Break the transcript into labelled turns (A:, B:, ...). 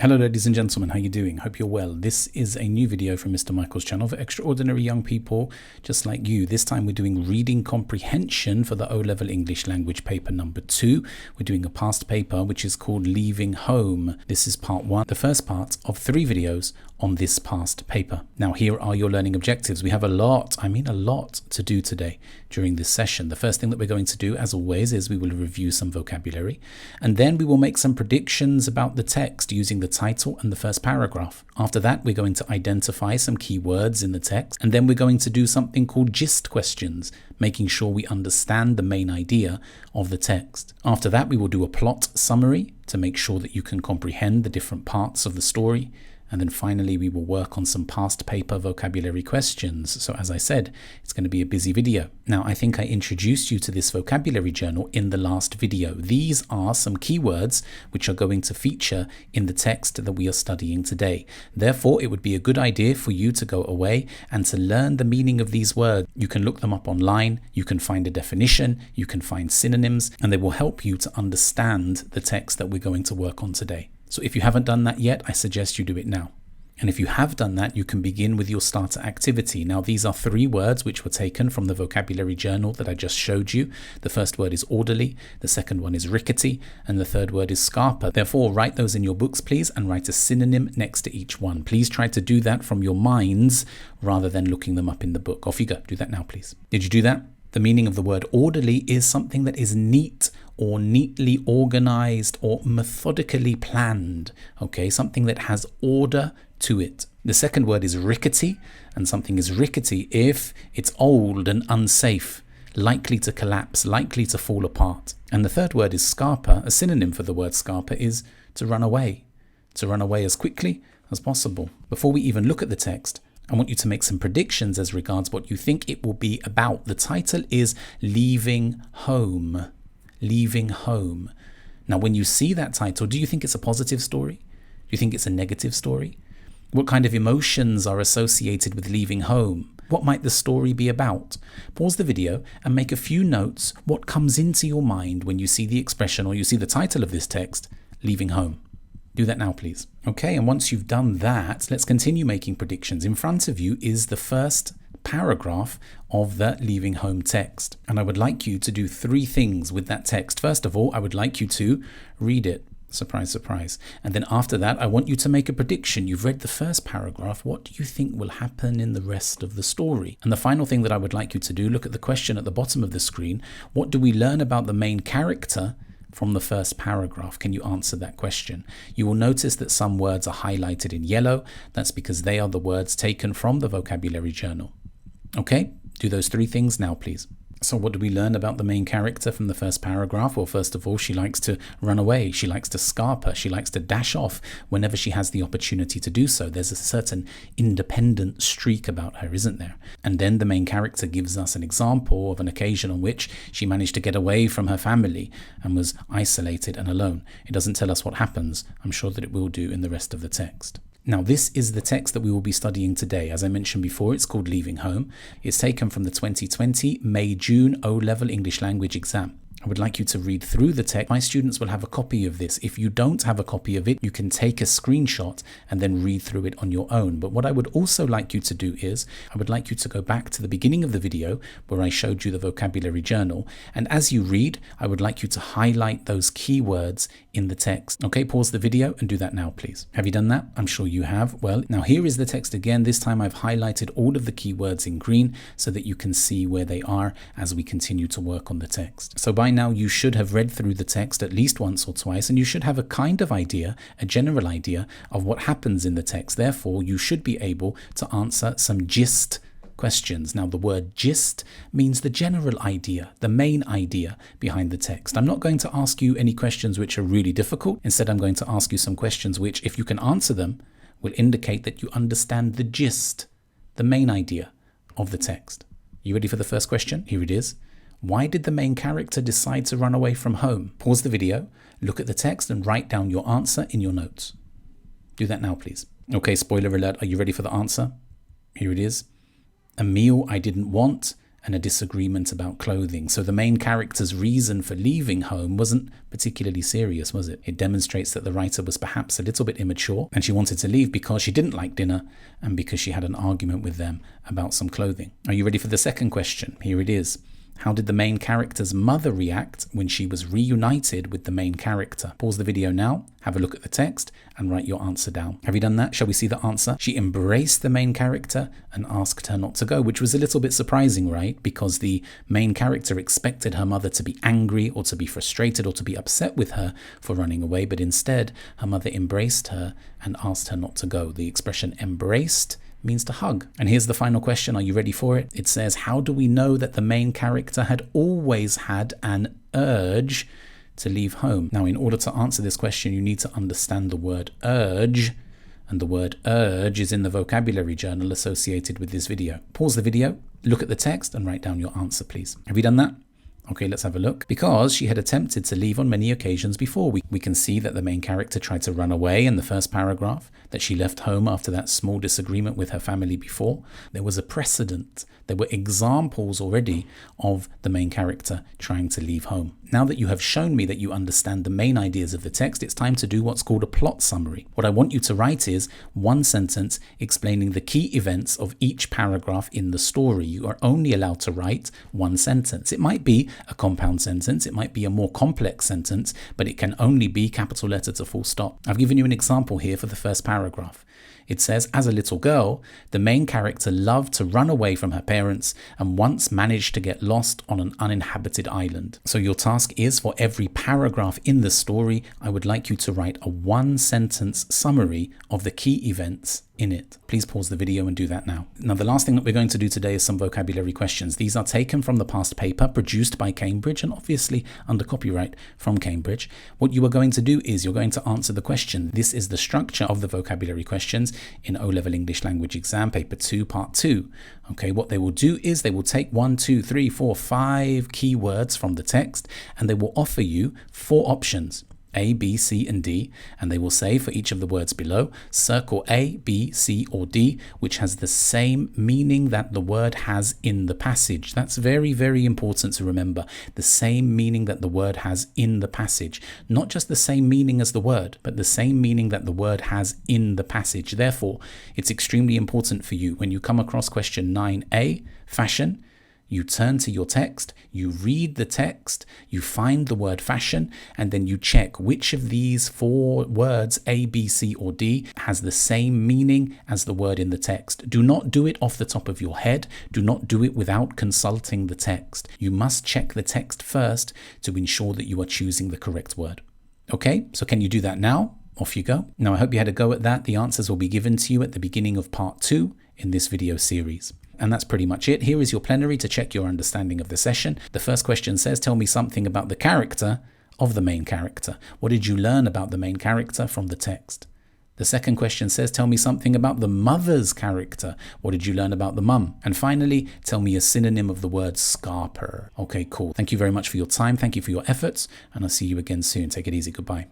A: Hello ladies and gentlemen, how you doing? Hope you're well. This is a new video from Mr. Michael's channel for extraordinary young people just like you. This time we're doing reading comprehension for the O-level English language paper number 2. We're doing a past paper which is called Leaving Home. This is part 1, the first part of 3 videos on this past paper. Now here are your learning objectives. We have a lot to do today during this session. The first thing that we're going to do, as always, is we will review some vocabulary, and then we will make some predictions about the text using the title and the first paragraph. After that, we're going to identify some key words in the text, and then we're going to do something called gist questions, making sure we understand the main idea of the text. After that, we will do a plot summary to make sure that you can comprehend the different parts of the story. And then finally, we will work on some past paper vocabulary questions. So as I said, it's going to be a busy video. Now, I think I introduced you to this vocabulary journal in the last video. These are some keywords which are going to feature in the text that we are studying today. Therefore, it would be a good idea for you to go away and to learn the meaning of these words. You can look them up online, you can find a definition, you can find synonyms, and they will help you to understand the text that we're going to work on today. So if you haven't done that yet, I suggest you do it now. And if you have done that, you can begin with your starter activity. Now, these are 3 words which were taken from the vocabulary journal that I just showed you. The first word is orderly, the second one is rickety, and the third word is scarper. Therefore, write those in your books, please, and write a synonym next to each one. Please try to do that from your minds rather than looking them up in the book. Off you go. Do that now, please. Did you do that? The meaning of the word orderly is something that is neat or neatly organized or methodically planned. Okay, something that has order to it. The second word is rickety, and something is rickety if it's old and unsafe, likely to collapse, likely to fall apart. And the third word is scarper. A synonym for the word scarper is to run away as quickly as possible. Before we even look at the text, I want you to make some predictions as regards what you think it will be about. The title is Leaving Home. Leaving Home. Now, when you see that title, do you think it's a positive story? Do you think it's a negative story? What kind of emotions are associated with leaving home? What might the story be about? Pause the video and make a few notes. What comes into your mind when you see the expression or you see the title of this text, Leaving Home? Do that now, please. Okay, and once you've done that, let's continue making predictions. In front of you is the first paragraph of the Leaving Home text. And I would like you to do 3 things with that text. First of all, I would like you to read it. Surprise, surprise. And then after that, I want you to make a prediction. You've read the first paragraph. What do you think will happen in the rest of the story? And the final thing that I would like you to do, look at the question at the bottom of the screen. What do we learn about the main character from the first paragraph? Can you answer that question? You will notice that some words are highlighted in yellow. That's because they are the words taken from the vocabulary journal. Okay, do those 3 things now, please. So what do we learn about the main character from the first paragraph? Well, first of all, she likes to run away. She likes to scarper. She likes to dash off whenever she has the opportunity to do so. There's a certain independent streak about her, isn't there? And then the main character gives us an example of an occasion on which she managed to get away from her family and was isolated and alone. It doesn't tell us what happens. I'm sure that it will do in the rest of the text. Now, this is the text that we will be studying today. As I mentioned before, it's called Leaving Home. It's taken from the 2020 May-June O-Level English Language exam. I would like you to read through the text. My students will have a copy of this. If you don't have a copy of it, you can take a screenshot and then read through it on your own. But what I would also like you to do is, I would like you to go back to the beginning of the video where I showed you the vocabulary journal. And as you read, I would like you to highlight those keywords in the text. Okay, pause the video and do that now, please. Have you done that? I'm sure you have. Well, now here is the text again. This time I've highlighted all of the keywords in green so that you can see where they are as we continue to work on the text. So by now you should have read through the text at least once or twice, and you should have a kind of idea, a general idea of what happens in the text. Therefore, you should be able to answer some gist questions. Now, the word gist means the general idea, the main idea behind the text. I'm not going to ask you any questions which are really difficult. Instead, I'm going to ask you some questions which, if you can answer them, will indicate that you understand the gist, the main idea of the text. You ready for the first question? Here it is. Why did the main character decide to run away from home? Pause the video, look at the text and write down your answer in your notes. Do that now, please. Okay, spoiler alert. Are you ready for the answer? Here it is. A meal I didn't want and a disagreement about clothing. So the main character's reason for leaving home wasn't particularly serious, was it? It demonstrates that the writer was perhaps a little bit immature and she wanted to leave because she didn't like dinner and because she had an argument with them about some clothing. Are you ready for the second question? Here it is. How did the main character's mother react when she was reunited with the main character? Pause the video now, have a look at the text, and write your answer down. Have you done that? Shall we see the answer? She embraced the main character and asked her not to go, which was a little bit surprising, right? Because the main character expected her mother to be angry or to be frustrated or to be upset with her for running away, but instead her mother embraced her and asked her not to go. The expression embraced means to hug. And here's the final question. Are you ready for it? It says, how do we know that the main character had always had an urge to leave home? Now, in order to answer this question, you need to understand the word urge. And the word urge is in the vocabulary journal associated with this video. Pause the video, look at the text, and write down your answer, please. Have you done that? Okay, let's have a look. Because she had attempted to leave on many occasions before. We can see that the main character tried to run away in the first paragraph, that she left home after that small disagreement with her family before. There was a precedent. There were examples already of the main character trying to leave home. Now that you have shown me that you understand the main ideas of the text, it's time to do what's called a plot summary. What I want you to write is one sentence explaining the key events of each paragraph in the story. You are only allowed to write one sentence. It might be a compound sentence, it might be a more complex sentence, but it can only be capital letter to full stop. I've given you an example here for the first paragraph. It says, as a little girl, the main character loved to run away from her parents and once managed to get lost on an uninhabited island. So your task is, for every paragraph in the story, I would like you to write a one-sentence summary of the key events in it. Please pause the video and do that now. Now, the last thing that we're going to do today is some vocabulary questions. These are taken from the past paper produced by Cambridge and obviously under copyright from Cambridge. What you are going to do is you're going to answer the question. This is the structure of the vocabulary questions in O-Level English Language Exam Paper 2, Part 2. Okay, what they will do is they will take 1, 2, 3, 4, 5 keywords from the text and they will offer you 4 options. A, B, C, and D, and they will say for each of the words below, circle A, B, C, or D, which has the same meaning that the word has in the passage. That's very, very important to remember. The same meaning that the word has in the passage. Not just the same meaning as the word, but the same meaning that the word has in the passage. Therefore, it's extremely important for you when you come across question 9A, fashion, you turn to your text, you read the text, you find the word fashion, and then you check which of these 4 words, A, B, C, or D, has the same meaning as the word in the text. Do not do it off the top of your head. Do not do it without consulting the text. You must check the text first to ensure that you are choosing the correct word. Okay, so can you do that now? Off you go. Now, I hope you had a go at that. The answers will be given to you at the beginning of part 2 in this video series. And that's pretty much it. Here is your plenary to check your understanding of the session. The first question says, tell me something about the character of the main character. What did you learn about the main character from the text? The second question says, tell me something about the mother's character. What did you learn about the mum? And finally, tell me a synonym of the word scarper. Okay, cool. Thank you very much for your time. Thank you for your efforts. And I'll see you again soon. Take it easy. Goodbye.